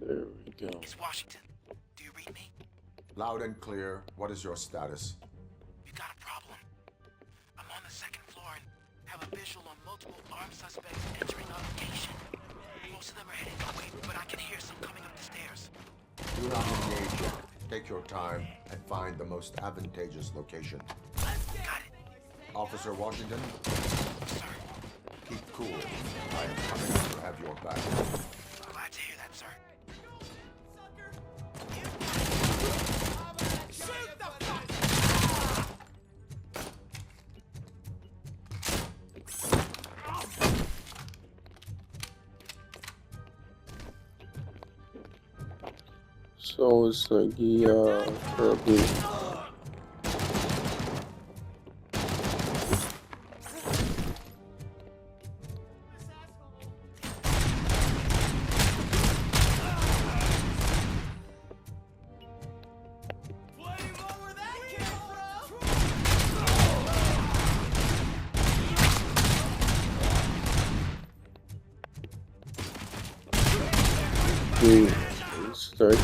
There we go. It's Washington. Do you read me? Loud and clear. What is your status? We got a problem. I'm on the second floor and have a visual on multiple armed suspects entering our location. Most of them are heading our way, but I can hear some coming up the stairs. Do not engage yet. Take your time and find the most advantageous location. Got it. Officer Washington, Sir, keep cool. I am coming to have your back. glad to hear that, sir. So it's like, yeah, probably. It's like,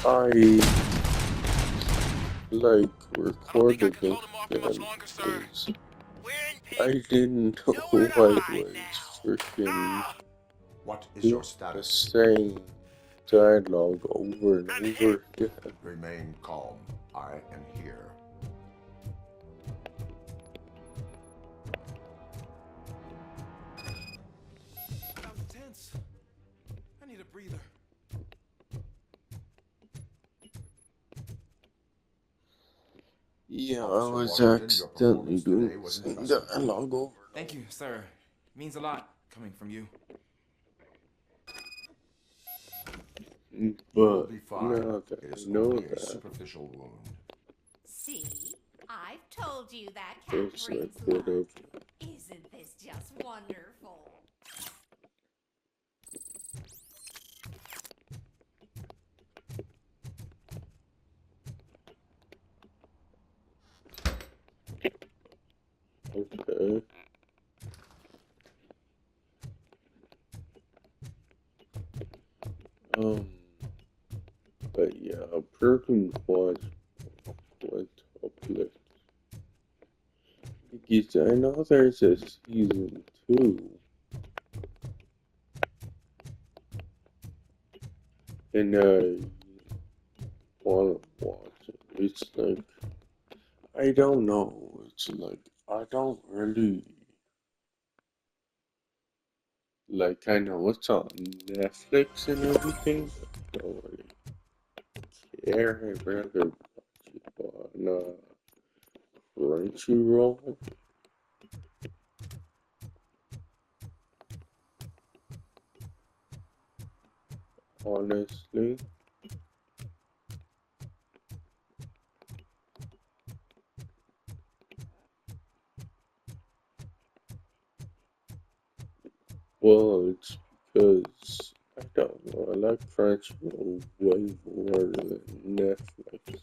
I like recorded it then because I didn't know I was freaking What is your the status? same dialogue over and over again. Remain calm. I am here. I'm tense. I need a breather. Yeah, I Officer was Washington, your accidentally performance doing today was the impressive. dialogue over. Thank you, sir. It means a lot coming from you. You will But be fine. now that It is I know only a that, superficial wound. See? I've told you that cat it's like brings luck. whatever. Isn't this just wonderful? Okay. Um, but yeah, Broken Quad went up list. Because I know there's a season 2. And I wanna watch it. It's like, I don't know. It's like, I don't really, like, I know it's on Netflix and everything, but I don't really care. I'd rather watch it on Crunchyroll, honestly. Well, it's because, I don't know, I like Crunchyroll way more than Netflix.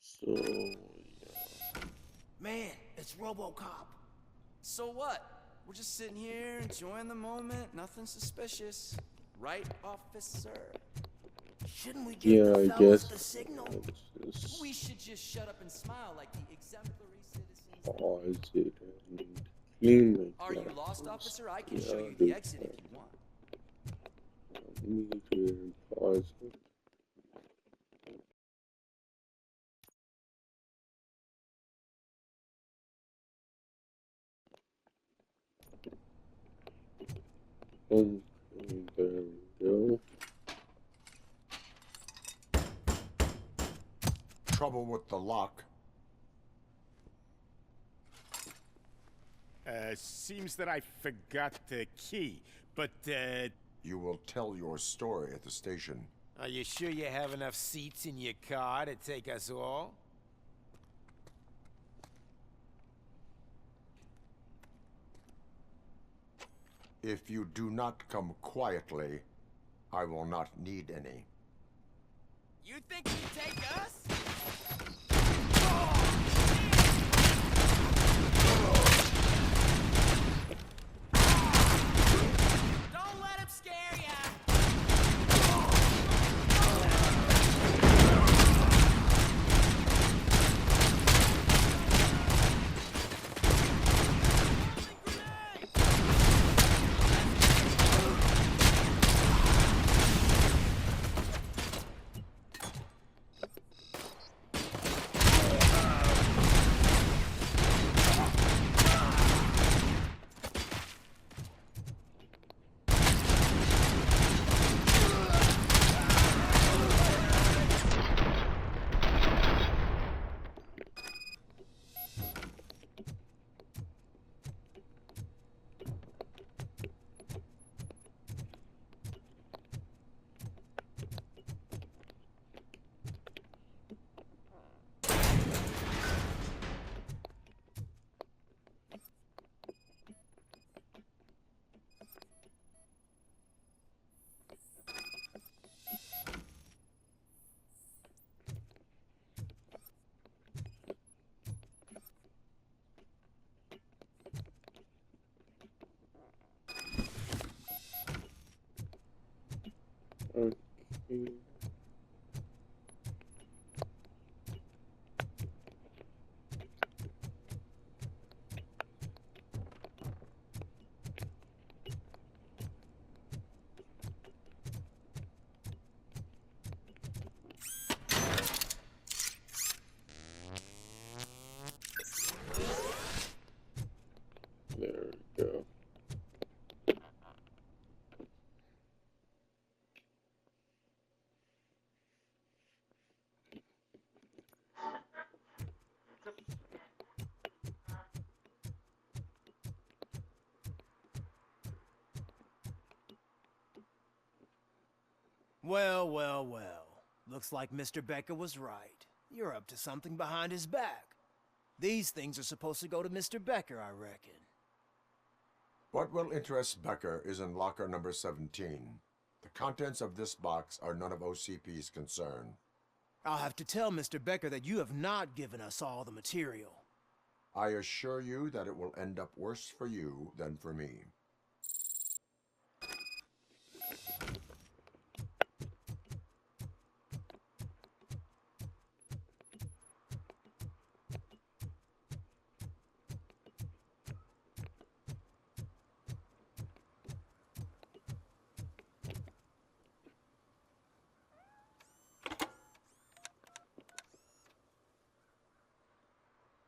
So, yeah. Man, it's Robocop. So what? We're just sitting here enjoying the moment. Nothing suspicious. Right, officer? Shouldn't we give Yeah, the I fellas guess the signal? it's just We should just shut up and smile like the exemplary citizens. pause it and clean my Are you lost, glasses. officer? I can Yeah, show I'll you do the exit if that. you want. Mute it and pause it. Okay, there we go. Trouble with the lock. Seems that I forgot the key, but, You will tell your story at the station. Are you sure you have enough seats in your car to take us all? If you do not come quietly, I will not need any. You think you can take us? Don't let him scare ya! Okay. There we go. Well, well, well. Looks like Mr. Becker was right. You're up to something behind his back. These things are supposed to go to Mr. Becker, I reckon. What will interest Becker is in locker number 17. The contents of this box are none of OCP's concern. I'll have to tell Mr. Becker that you have not given us all the material. I assure you that it will end up worse for you than for me.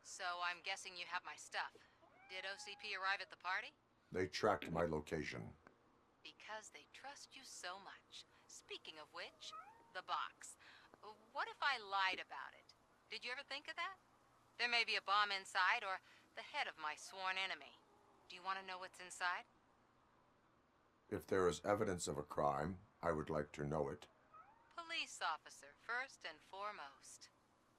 So I'm guessing you have my stuff. Did OCP arrive at the party? They tracked my location. Because they trust you so much. Speaking of which, the box. What if I lied about it? Did you ever think of that? There may be a bomb inside or the head of my sworn enemy. Do you want to know what's inside? If there is evidence of a crime, I would like to know it. Police officer, first and foremost.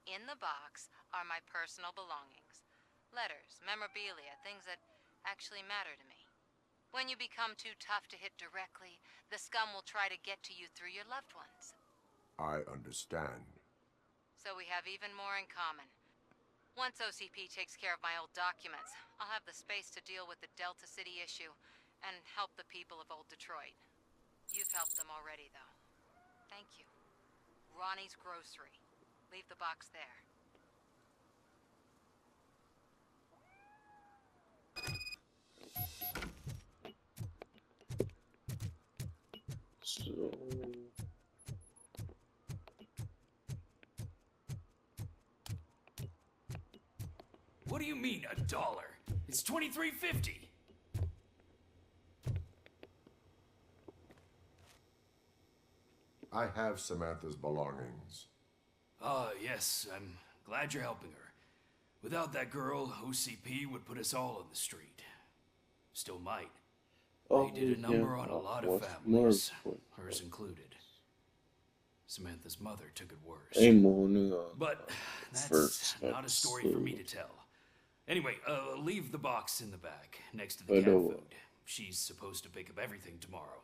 In the box are my personal belongings. Letters, memorabilia, things that actually matter to me. When you become too tough to hit directly, the scum will try to get to you through your loved ones. I understand. So we have even more in common. Once OCP takes care of my old documents, I'll have the space to deal with the Delta City issue and help the people of old Detroit. You've helped them already, though. Thank you. Ronnie's Grocery. Leave the box there. So What do you mean, $1? It's $23.50. I have Samantha's belongings. Ah, yes, I'm glad you're helping her. Without that girl, OCP would put us all on the street. Still might. oh, They did a number on a lot of what's families, more hers included. Samantha's mother took it worse. Hey, morning, But that's first not a story for me to tell. Anyway, leave the box in the back, next to the cat know food. what? She's supposed to pick up everything tomorrow.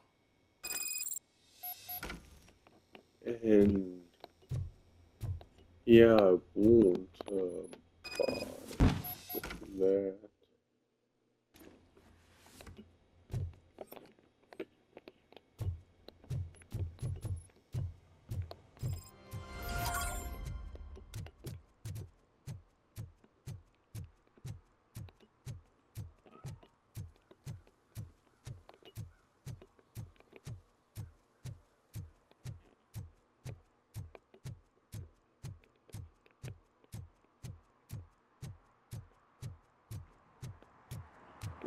and Yeah, I won't buy that.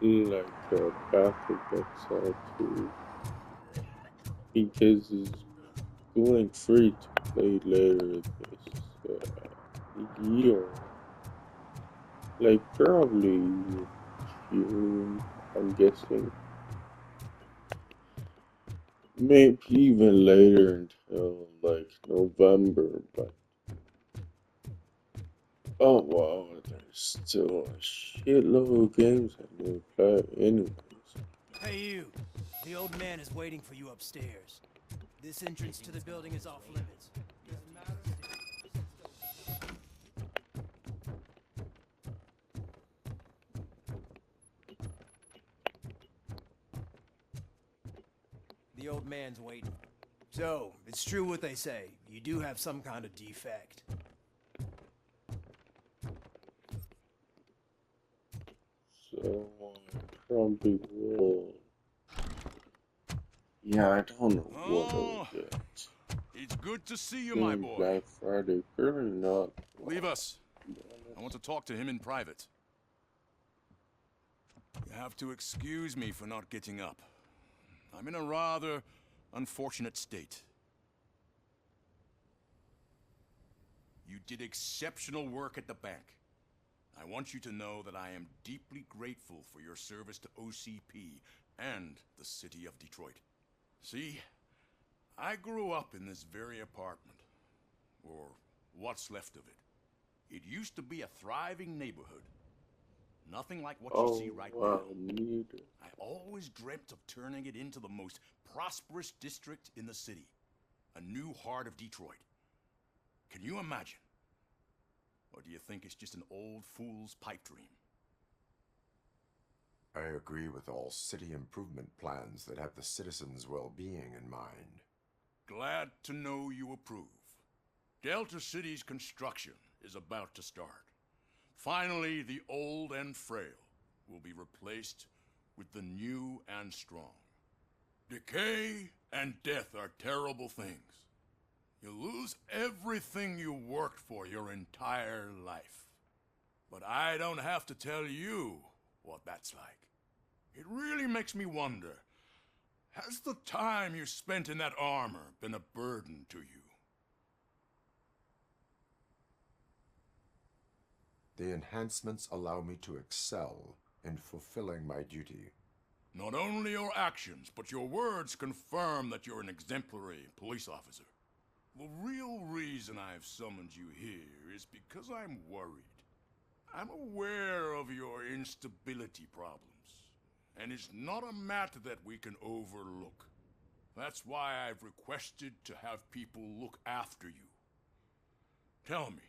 Like Battlefield XL 2 because it's going free to play later this year. Like probably June, I'm guessing. Maybe even later until like November, but oh wow, there's still a shitload of games I need to play anyways. Hey, you. The old man is waiting for you upstairs. This entrance to the building is off limits. Doesn't matter. The old man's waiting. So, it's true what they say. You do have some kind of defect. So I probably will. Yeah, I don't know what I'll get. It's good to see you, my boy. Black Friday, probably not. Leave us. I want to talk to him in private. You have to excuse me for not getting up. I'm in a rather unfortunate state. You did exceptional work at the bank. I want you to know that I am deeply grateful for your service to OCP and the city of Detroit. See, I grew up in this very apartment, or what's left of it. It used to be a thriving neighborhood. Nothing like what you see right now. I always dreamt of turning it into the most prosperous district in the city. A new heart of Detroit. Can you imagine? Or do you think it's just an old fool's pipe dream? I agree with all city improvement plans that have the citizens' well-being in mind. Glad to know you approve. Delta City's construction is about to start. Finally, the old and frail will be replaced with the new and strong. Decay and death are terrible things. You lose everything you worked for your entire life. But I don't have to tell you what that's like. It really makes me wonder, has the time you spent in that armor been a burden to you? The enhancements allow me to excel in fulfilling my duty. Not only your actions, but your words confirm that you're an exemplary police officer. The real reason I've summoned you here is because I'm worried. I'm aware of your instability problems, and it's not a matter that we can overlook. That's why I've requested to have people look after you. Tell me,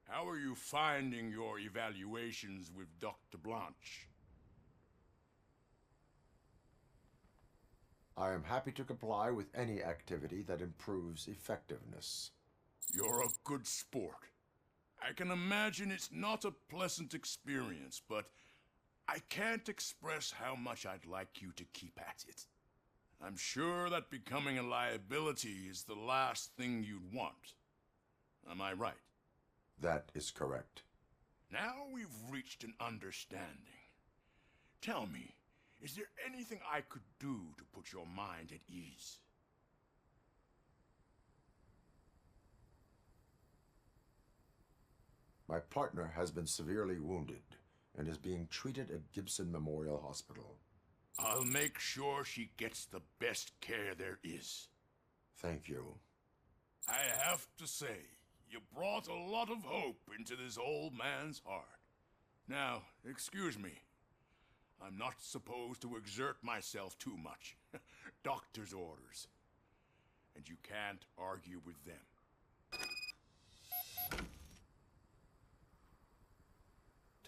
how are you finding your evaluations with Dr. Blanche? I am happy to comply with any activity that improves effectiveness. You're a good sport. I can imagine it's not a pleasant experience, but I can't express how much I'd like you to keep at it. I'm sure that becoming a liability is the last thing you'd want. Am I right? That is correct. Now we've reached an understanding. Tell me, is there anything I could do to put your mind at ease? My partner has been severely wounded and is being treated at Gibson Memorial Hospital. I'll make sure she gets the best care there is. Thank you. I have to say, you brought a lot of hope into this old man's heart. Now, excuse me. I'm not supposed to exert myself too much. Doctor's orders. And you can't argue with them.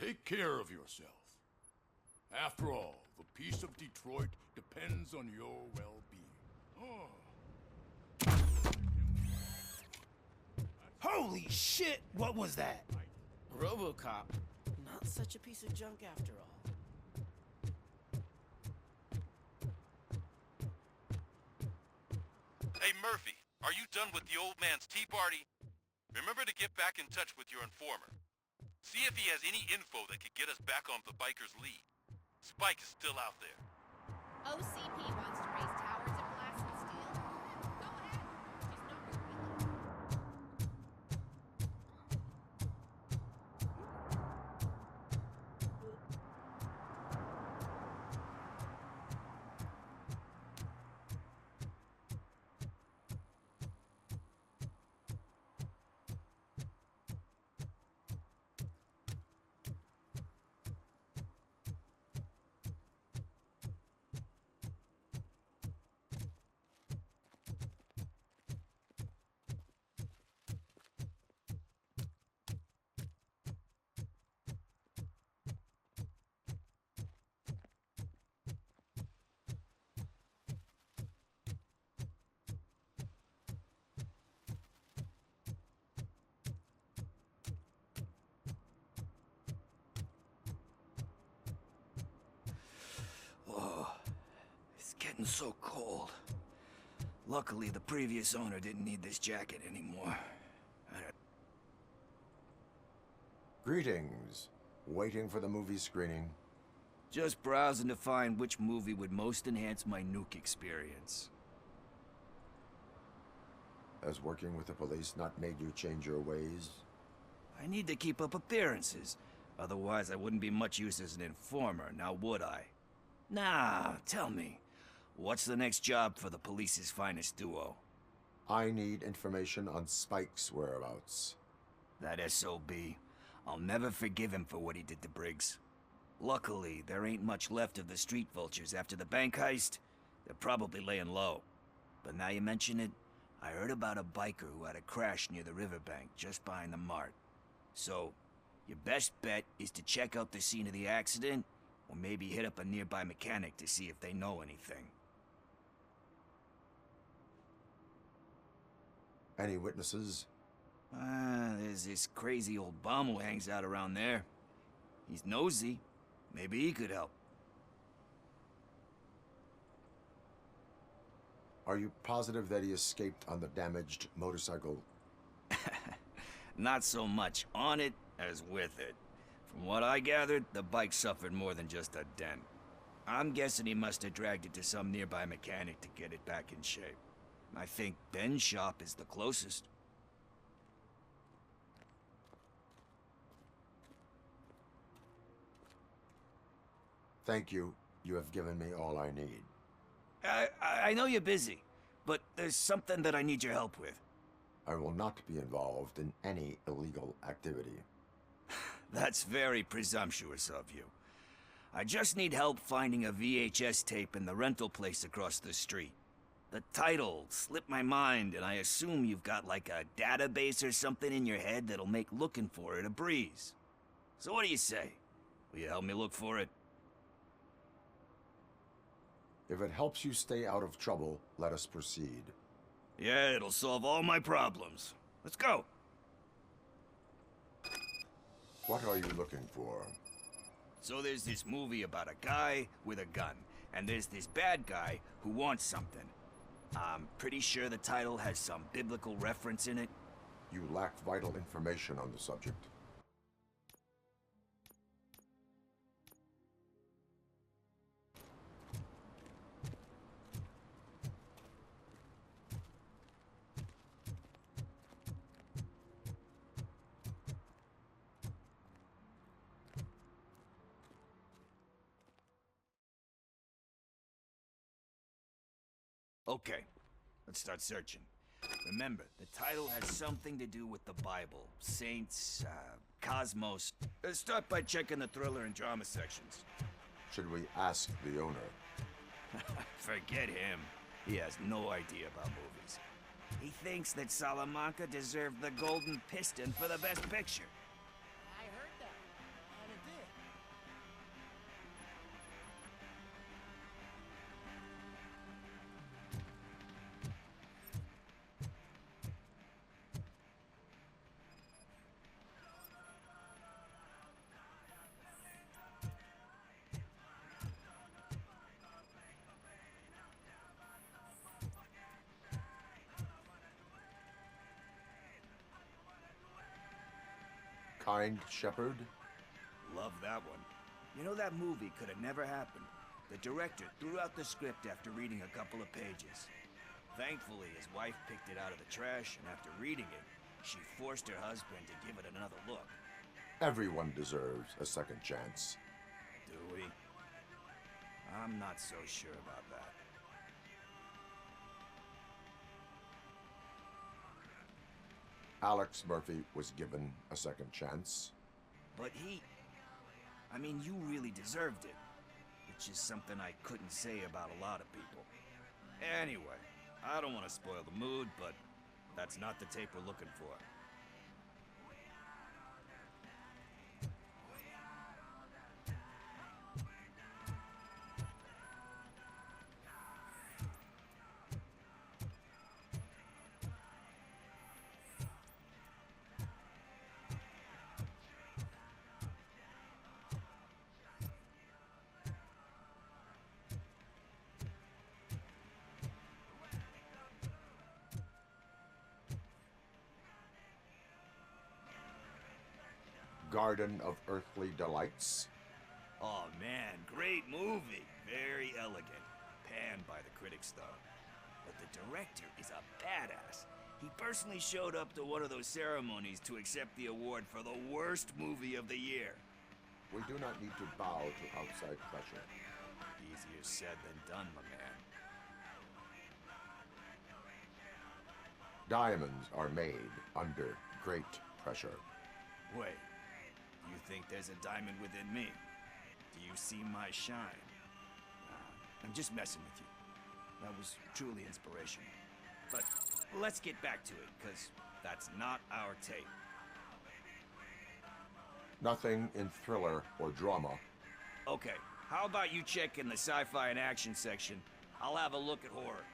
Take care of yourself. After all, the peace of Detroit depends on your well-being. Oh. Holy shit! What was that? Robocop. Not such a piece of junk after all. Hey, Murphy, are you done with the old man's tea party? Remember to get back in touch with your informer. See if he has any info that could get us back on the biker's lead. Spike is still out there. OCP wants to raise towers of glass and steel. Go ahead. Just know you're willing. Whoa, it's getting so cold. Luckily, the previous owner didn't need this jacket anymore. Greetings. Waiting for the movie screening. Just browsing to find which movie would most enhance my nuke experience. Has working with the police not made you change your ways? I need to keep up appearances. Otherwise, I wouldn't be much use as an informer, now would I? Nah, tell me. What's the next job for the police's finest duo? I need information on Spike's whereabouts. That SOB. I'll never forgive him for what he did to Briggs. Luckily, there ain't much left of the street vultures after the bank heist. They're probably laying low. But now you mention it, I heard about a biker who had a crash near the riverbank just behind the mart. So, your best bet is to check out the scene of the accident, or maybe hit up a nearby mechanic to see if they know anything. Any witnesses? There's this crazy old bum who hangs out around there. He's nosy. Maybe he could help. Are you positive that he escaped on the damaged motorcycle? Not so much on it as with it. From what I gathered, the bike suffered more than just a dent. I'm guessing he must have dragged it to some nearby mechanic to get it back in shape. I think Ben's shop is the closest. Thank you. You have given me all I need. I know you're busy, but there's something that I need your help with. I will not be involved in any illegal activity. That's very presumptuous of you. I just need help finding a VHS tape in the rental place across the street. The title slipped my mind, and I assume you've got like a database or something in your head that'll make looking for it a breeze. So what do you say? Will you help me look for it? If it helps you stay out of trouble, let us proceed. Yeah, it'll solve all my problems. Let's go. What are you looking for? So there's this movie about a guy with a gun, and there's this bad guy who wants something. I'm pretty sure the title has some biblical reference in it. You lack vital information on the subject. Okay, let's start searching. Remember, the title has something to do with the Bible, saints, cosmos. Start by checking the thriller and drama sections. Should we ask the owner? Forget him. He has no idea about movies. He thinks that Salamanca deserved the Golden Piston for the best picture. I heard that, and it did. kind shepherd? Love that one. You know, that movie could have never happened. The director threw out the script after reading a couple of pages. Thankfully, his wife picked it out of the trash, and after reading it, she forced her husband to give it another look. Everyone deserves a second chance. Do we? I'm not so sure about that. Alex Murphy was given a second chance. But I mean, you really deserved it. Which is something I couldn't say about a lot of people. Anyway, I don't want to spoil the mood, but that's not the tape we're looking for. Garden of Earthly Delights. Oh man, great movie. Very elegant. Panned by the critics though. But the director is a badass. He personally showed up to one of those ceremonies to accept the award for the worst movie of the year. We do not need to bow to outside pressure. Easier said than done, my man. Diamonds are made under great pressure. Wait, you think there's a diamond within me? Do you see my shine? I'm just messing with you. That was truly inspirational. But let's get back to it, because that's not our tape. Nothing in thriller or drama. Okay, how about you check in the sci-fi and action section? I'll have a look at horror.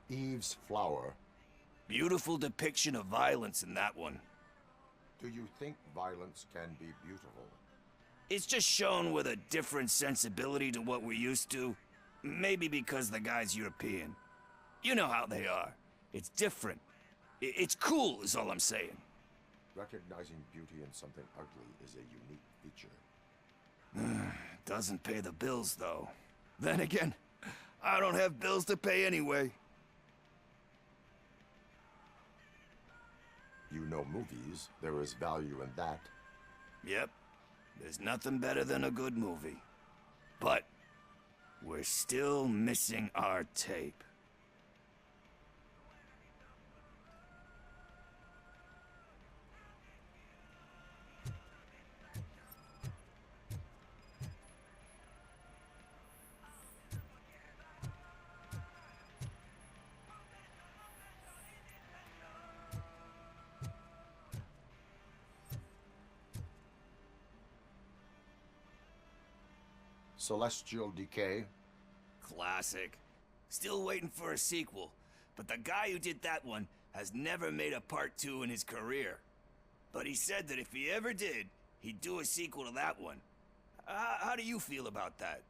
Eve's Flower. Beautiful depiction of violence in that one. Do you think violence can be beautiful? It's just shown with a different sensibility to what we're used to. Maybe because the guy's European. You know how they are. It's different. It's cool is all I'm saying. Recognizing beauty in something ugly is a unique feature. Doesn't pay the bills, though. Then again, I don't have bills to pay anyway. You know movies. There is value in that. Yep. There's nothing better than a good movie. But we're still missing our tape. Celestial Decay. Classic. Still waiting for a sequel. But the guy who did that one has never made a part 2 in his career. But he said that if he ever did, he'd do a sequel to that one. How do you feel about that?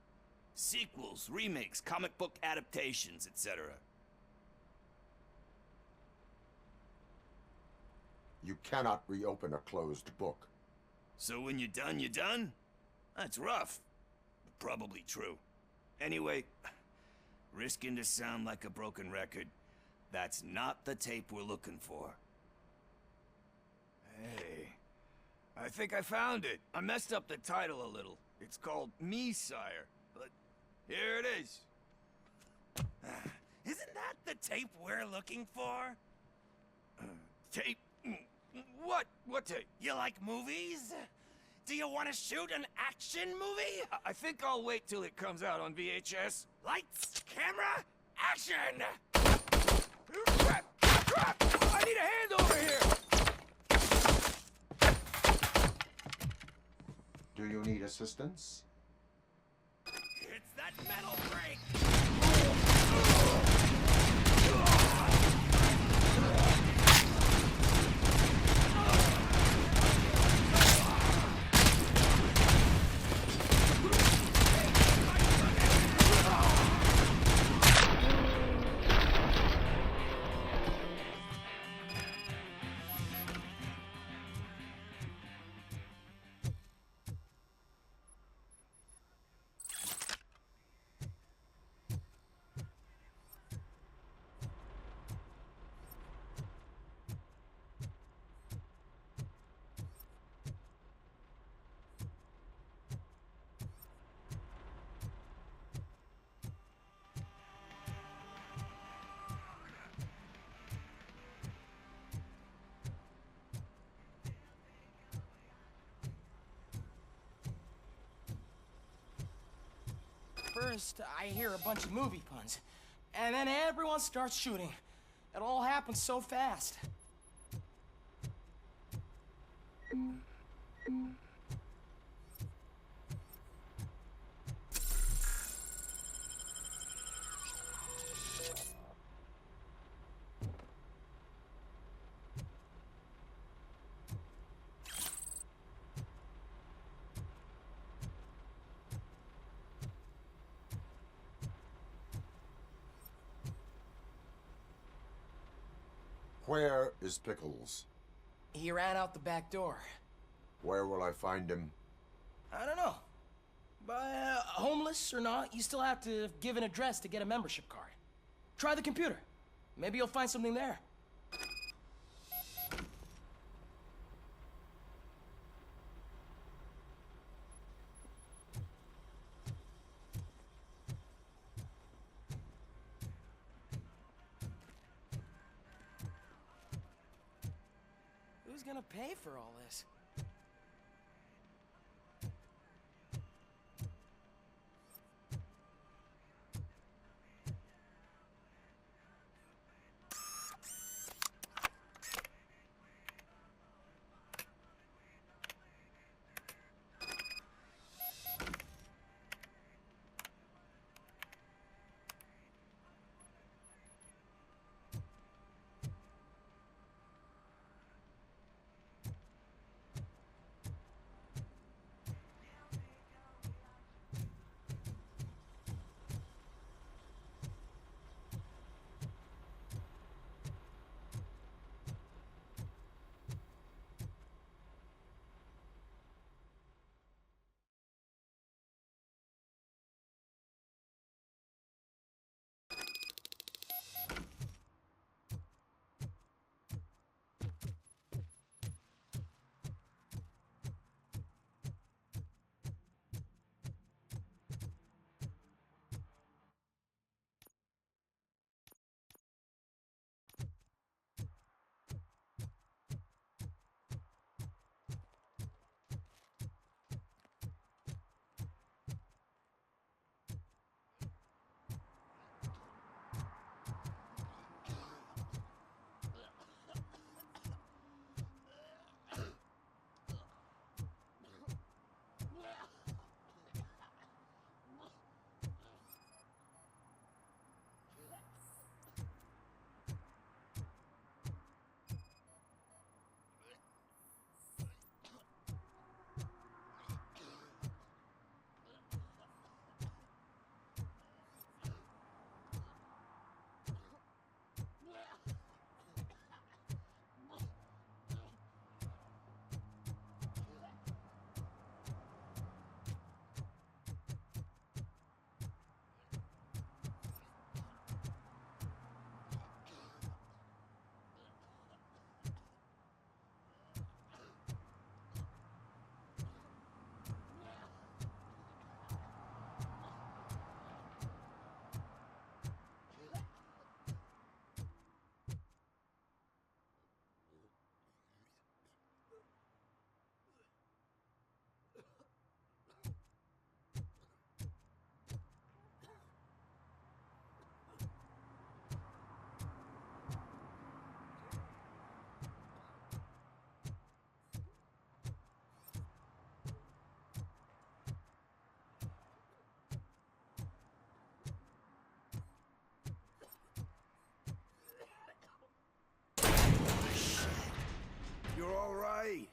Sequels, remakes, comic book adaptations, etc. You cannot reopen a closed book. So when you're done, you're done? That's rough. Probably true. Anyway, risking to sound like a broken record, that's not the tape we're looking for. Hey, I think I found it. I messed up the title a little. It's called Me, Sire, but here it is. Isn't that the tape we're looking for? Tape? What tape? You like movies? Do you want to shoot an action movie? I think I'll wait till it comes out on VHS. Lights, camera, action! Crap! I need a hand over here! Do you need assistance? It's that metal brake! First, I hear a bunch of movie puns, and then everyone starts shooting. It all happens so fast. Where is Pickles? He ran out the back door. Where will I find him? I don't know. But homeless or not, you still have to give an address to get a membership card. Try the computer. Maybe you'll find something there. Who's gonna pay for all this? You're all right.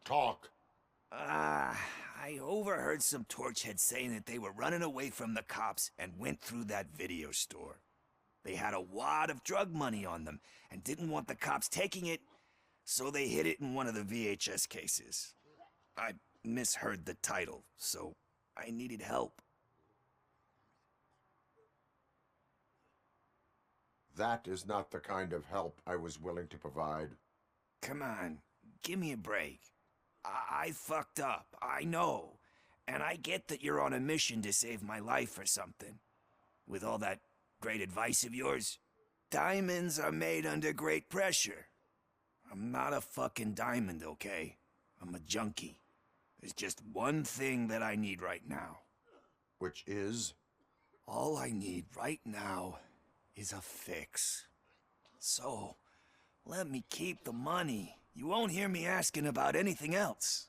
Talk. I overheard some torchheads saying that they were running away from the cops and went through that video store. They had a wad of drug money on them and didn't want the cops taking it, so they hid it in one of the VHS cases. I misheard the title, so I needed help. That is not the kind of help I was willing to provide. Come on, give me a break. I fucked up, I know. And I get that you're on a mission to save my life or something. With all that great advice of yours, diamonds are made under great pressure. I'm not a fucking diamond, okay? I'm a junkie. There's just one thing that I need right now. Which is? All I need right now is a fix. So, let me keep the money. You won't hear me asking about anything else.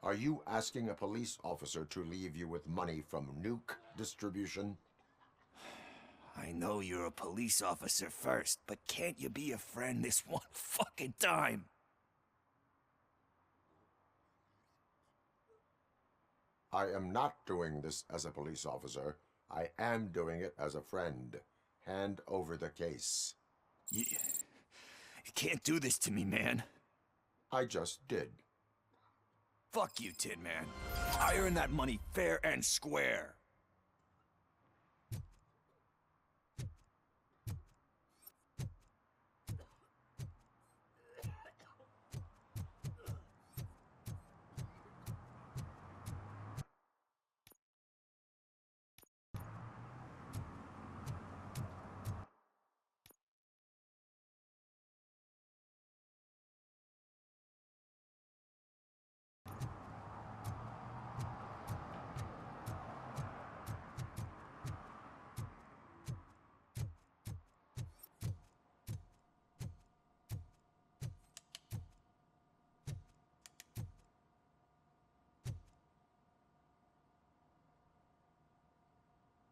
Are you asking a police officer to leave you with money from nuke distribution? I know you're a police officer first, but can't you be a friend this one fucking time? I am not doing this as a police officer. I am doing it as a friend. Hand over the case. You can't do this to me, man. I just did. Fuck you, Tin Man. I earned that money fair and square.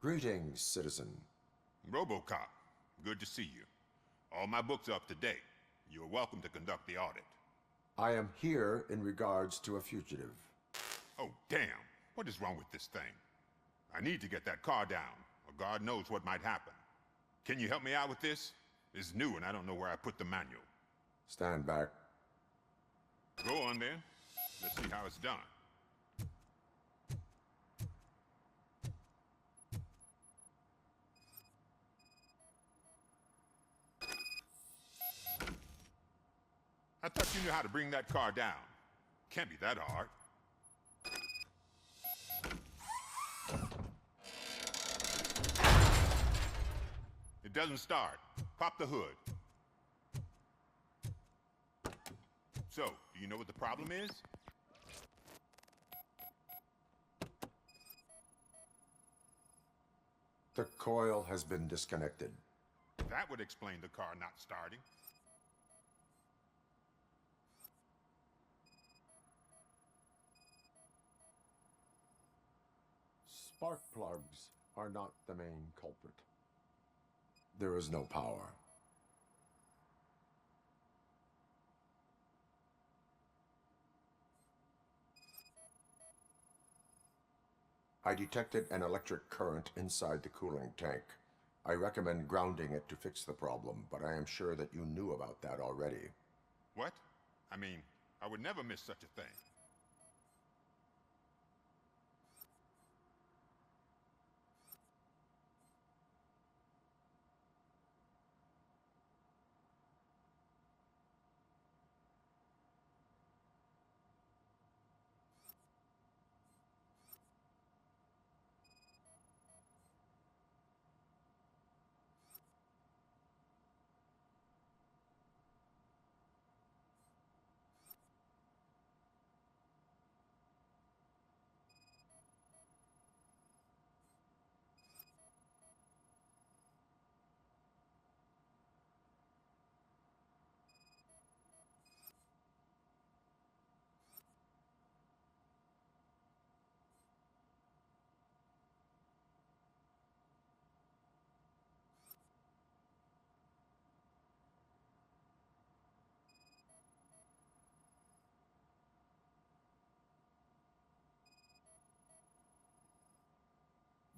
Greetings, citizen. Robocop, good to see you. All my books are up to date. You are welcome to conduct the audit. I am here in regards to a fugitive. Oh, damn. What is wrong with this thing? I need to get that car down, or God knows what might happen. Can you help me out with this? It's new and I don't know where I put the manual. Stand back. Go on then. Let's see how it's done. I thought you knew how to bring that car down. Can't be that hard. It doesn't start. Pop the hood. So, do you know what the problem is? The coil has been disconnected. That would explain the car not starting. Spark plugs are not the main culprit. There is no power. I detected an electric current inside the cooling tank. I recommend grounding it to fix the problem, but I am sure that you knew about that already. What? I mean, I would never miss such a thing.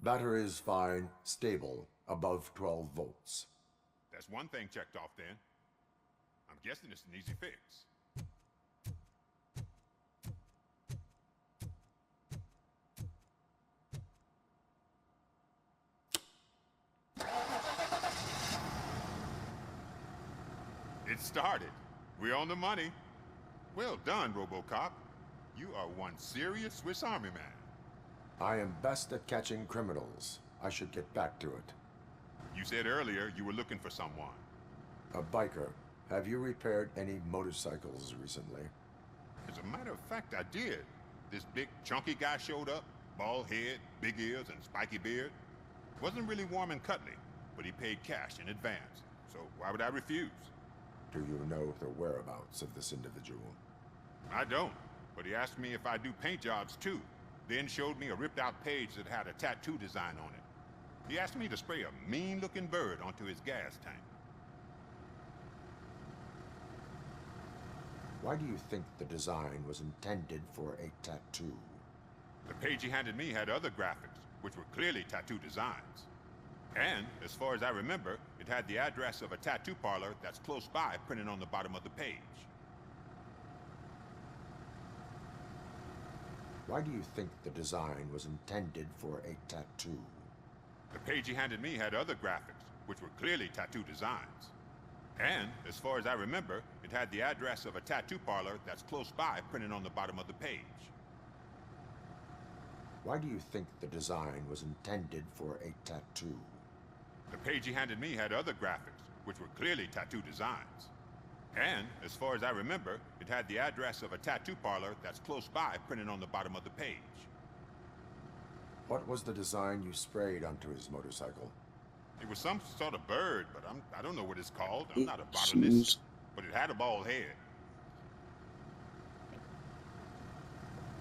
Battery is fine, stable, above 12 volts. That's one thing checked off then. I'm guessing it's an easy fix. It started. We're on the money. Well done, Robocop. You are one serious Swiss Army man. I am best at catching criminals. I should get back to it. You said earlier you were looking for someone. A biker. Have you repaired any motorcycles recently? As a matter of fact, I did. This big, chunky guy showed up, bald head, big ears, and spiky beard. Wasn't really warm and cuddly, but he paid cash in advance, so why would I refuse? Do you know the whereabouts of this individual? I don't, but he asked me if I do paint jobs too, then showed me a ripped-out page that had a tattoo design on it. He asked me to spray a mean-looking bird onto his gas tank. Why do you think the design was intended for a tattoo? The page he handed me had other graphics, which were clearly tattoo designs. And, as far as I remember, it had the address of a tattoo parlor that's close by printed on the bottom of the page. Why do you think the design was intended for a tattoo? The page he handed me had other graphics, which were clearly tattoo designs. And, as far as I remember, it had the address of a tattoo parlor that's close by printed on the bottom of the page. Why do you think the design was intended for a tattoo? The page he handed me had other graphics, which were clearly tattoo designs. And, as far as I remember, it had the address of a tattoo parlor that's close by printed on the bottom of the page. What was the design you sprayed onto his motorcycle? It was some sort of bird, but I don't know what it's called. I'm not a botanist, but it had a bald head.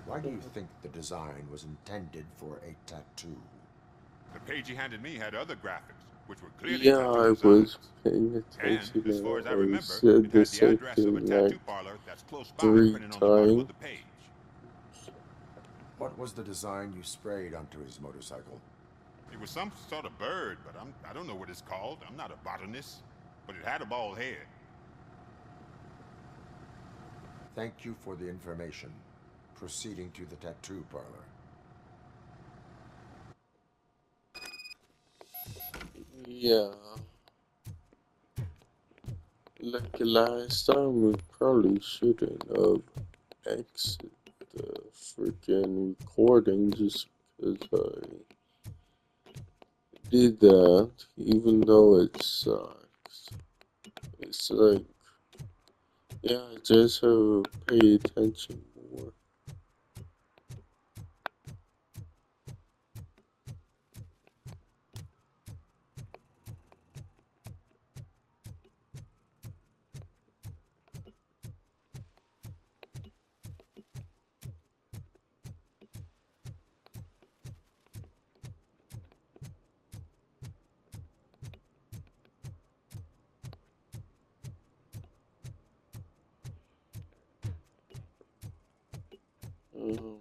Why do you think the design was intended for a tattoo? The page he handed me had other graphics, which were clearly Yeah, tattoo I designs. was paying attention And, as far as I and I remember, said it had the the same address of a thing tattoo like parlor that's close by 3 printed on the bottom of times. the page. What was the design you sprayed onto his motorcycle? It was some sort of bird, but I don't know what it's called. I'm not a botanist, but it had a bald head. Thank you for the information. Proceeding to the tattoo parlor. Yeah. Like last time, we probably shouldn't have exited the freaking recording just because I did that, even though it sucks. It's like, yeah, I just have to pay attention more. Um,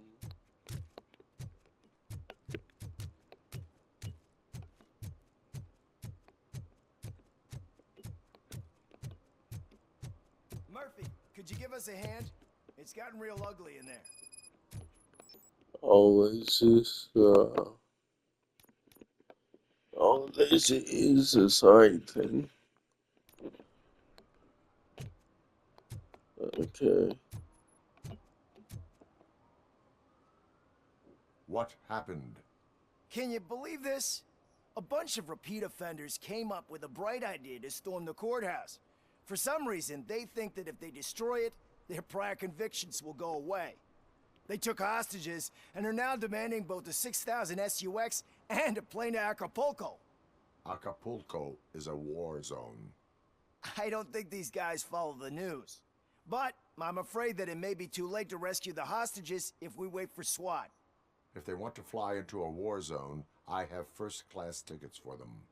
Murphy, could you give us a hand? It's gotten real ugly in there. always is a side thing. Okay. What happened? Can you believe this? A bunch of repeat offenders came up with a bright idea to storm the courthouse. For some reason, they think that if they destroy it, their prior convictions will go away. They took hostages and are now demanding both a 6,000 SUX and a plane to Acapulco. Acapulco is a war zone. I don't think these guys follow the news. But I'm afraid that it may be too late to rescue the hostages if we wait for SWAT. If they want to fly into a war zone, I have first-class tickets for them.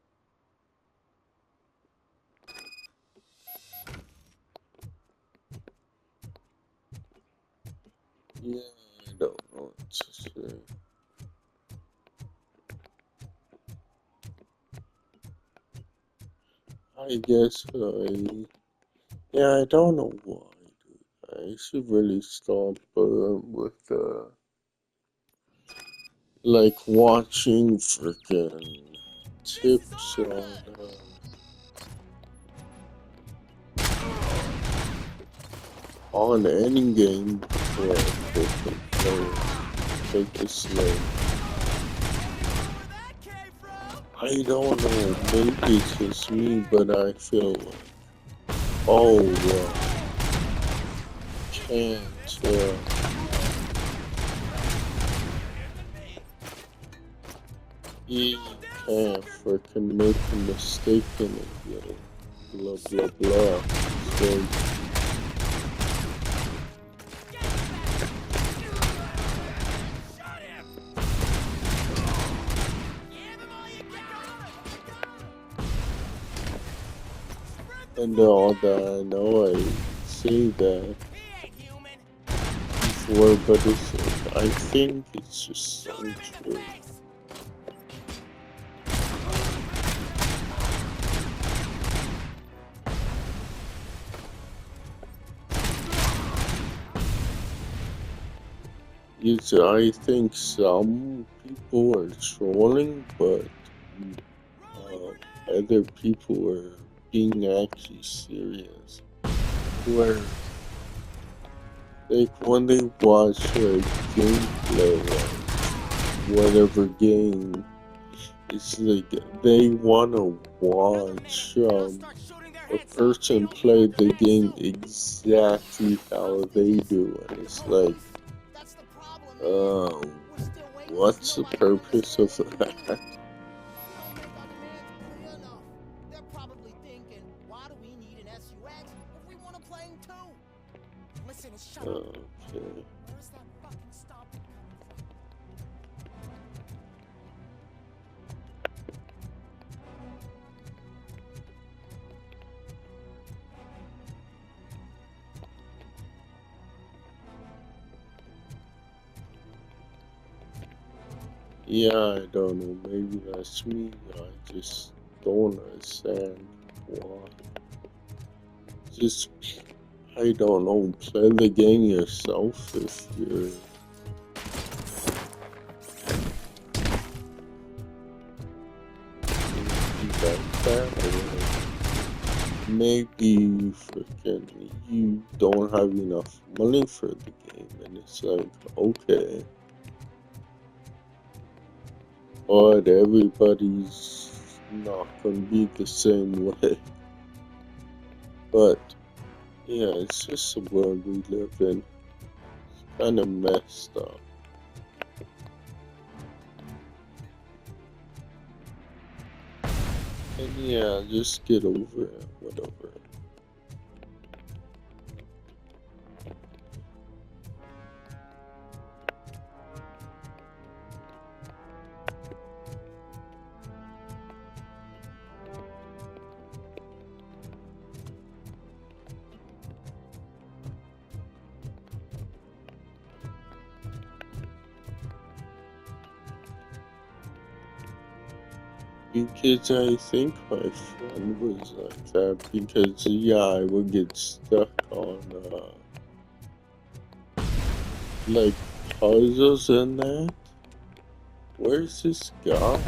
Yeah, I don't know what to say. I guess I don't know why, dude. I should really stop with like watching freaking tips on any game before I freaking play it. Take it slow. I don't know, maybe it's just me, but I feel like, can't You can't freaking make a mistake in it, yo. Blah blah blah. So, and all that I know, I say that before, but it's like, I think it's just so true. Yes, I think some people are trolling, but other people are being actually serious. Where, like, when they watch gameplay of whatever game, it's like they wanna watch a person play the game exactly how they do, and it's like, what's the purpose of that? They're probably thinking, why do we need an SUX if we want to play him too? Listen, shut up. Okay. Where's that fucking stomping coming from? Yeah, I don't know, maybe that's me, I just don't understand why. Just, I don't know, play the game yourself if you're like that, or maybe freaking you don't have enough money for the game, and it's like, okay. But everybody's not gonna be the same way. But yeah, it's just the world we live in. It's kind of messed up. And yeah, just get over it, whatever. Because I think my friend was like that, because yeah, I would get stuck on like puzzles and that. Where's this guy?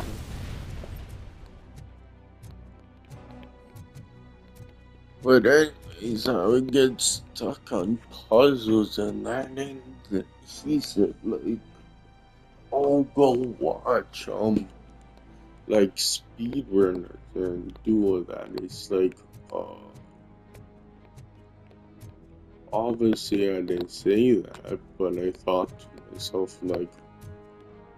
But anyways, I would get stuck on puzzles and that, and he said like, oh, go watch like speedrunners and do all that. It's like, obviously I didn't say that, but I thought to myself like,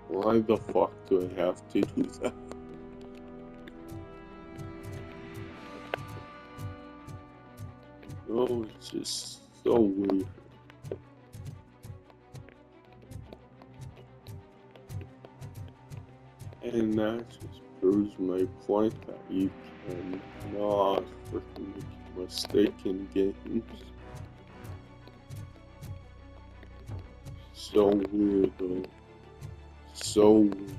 why the fuck do I have to do that? Oh, it's just so weird. And that just proves my point that you cannot freaking make a mistake in games. So weird though. So weird.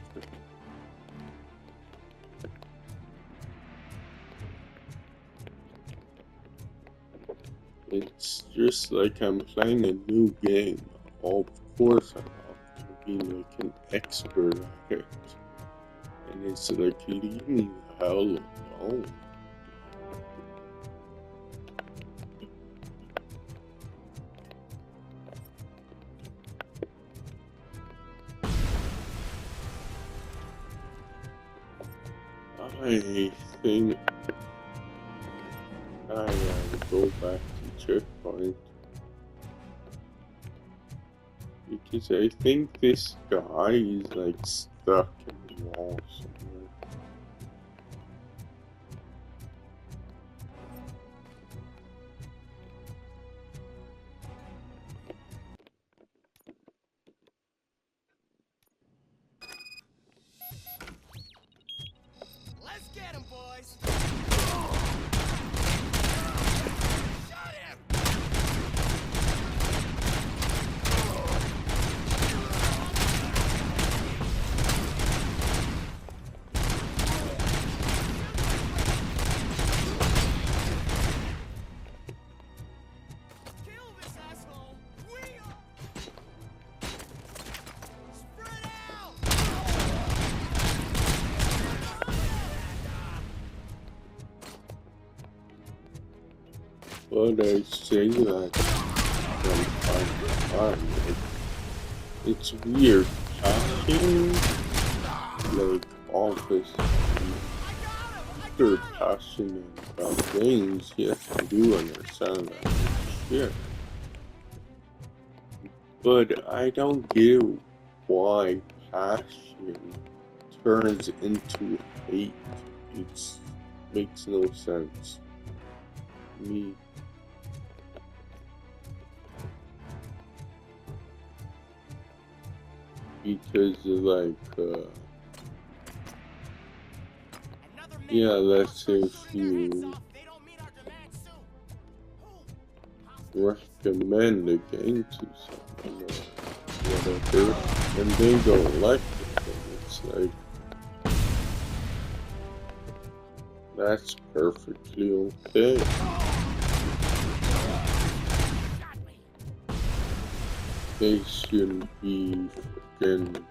It's just like I'm playing a new game. Of course I'm not gonna be like an expert at it. And it's like, leave me the hell alone. I think I gotta go back to checkpoint. Because I think this guy is like stuck in wall somewhere. Let's get him, boys! Shot him! Kill this asshole! Wheel! Spread out! But I say that from time to time. It's weird. Passion, like all this super passionate about things, yes, I do understand that shit. But I don't get why passion turns into hate. It makes no sense to me. Because yeah, let's say if you recommend a game to someone or whatever, and they don't like it, then it's like, that's perfectly okay. They shouldn't be freaking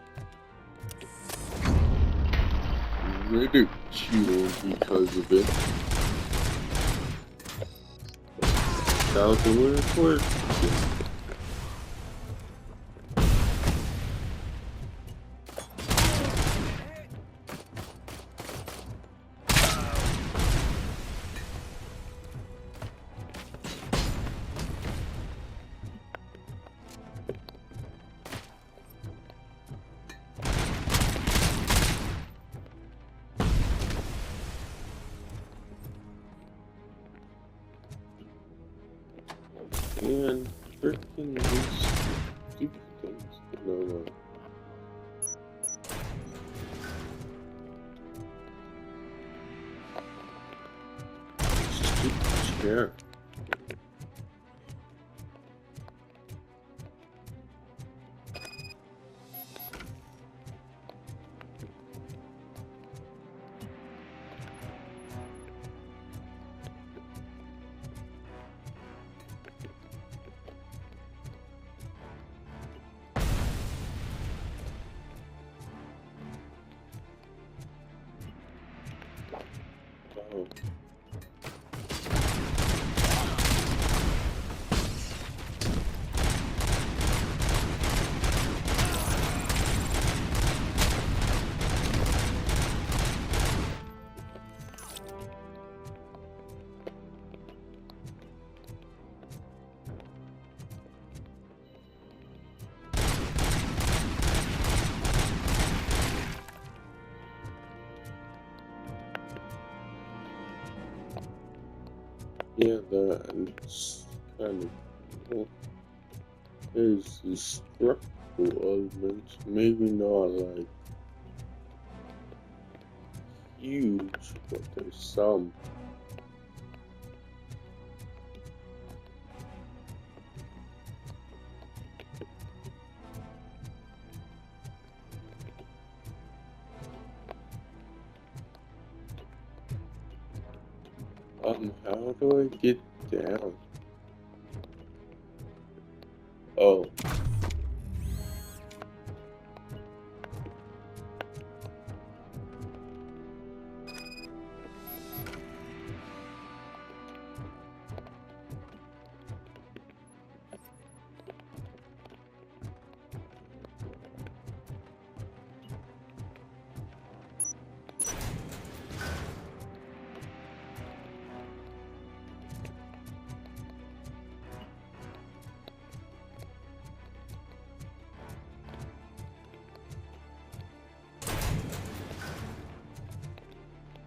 ridiculed because of it. That's the way it works. And freaking these stupid things. No. Stupid chair. Oh. Yeah, that's kind of cool. There's this structural elements, maybe not like huge, but there's some. How do I get down? Oh.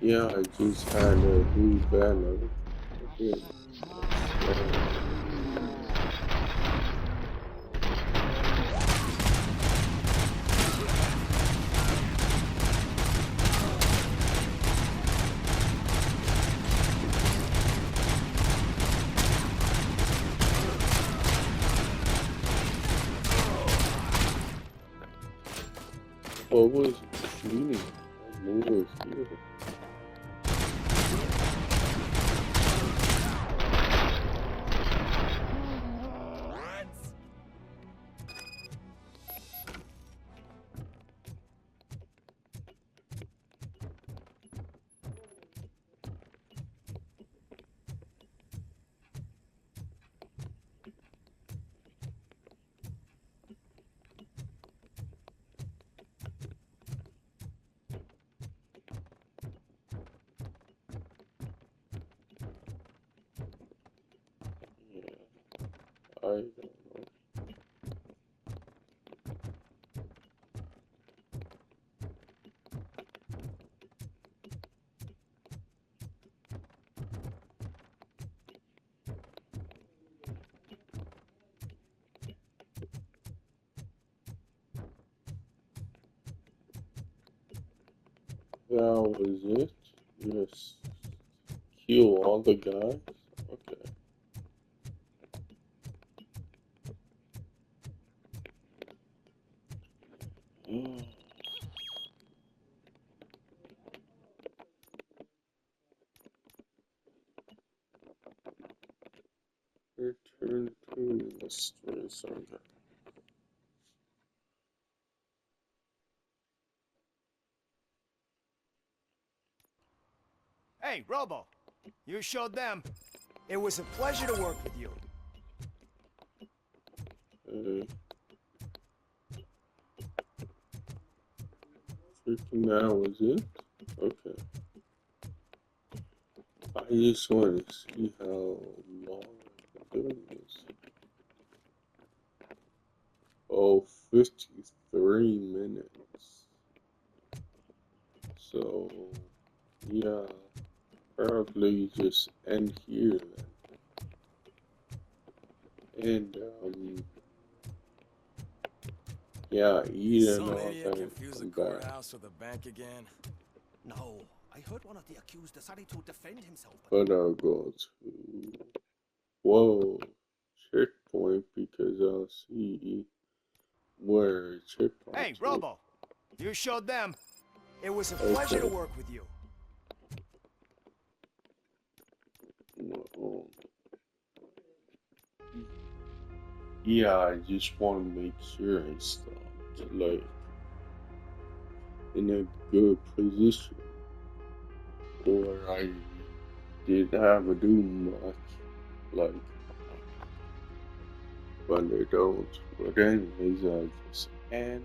Yeah, I just had a blue banner. Okay. What was shooting? What was here? I don't know. That was it? Just kill all the guys? Okay. Return to the streets. Okay. Hey, Robo, you showed them. It was a pleasure to work with you. Freaking that was it? Okay. I just want to see how long I've been doing this. Oh, 53 minutes. So, yeah, probably just end here then. And, yeah, eat and Some all idiot that and confused the come back. courthouse with a bank again. No, I heard one of the accused decided to defend himself. But I'll go to, whoa, checkpoint because I'll see where checkpoint Hey, is. Robo, you showed them. It was a pleasure to work with you. Yeah, I just want to make sure I stopped, like, in a good position, or I didn't have to do much, like, but I don't. But anyways, I just end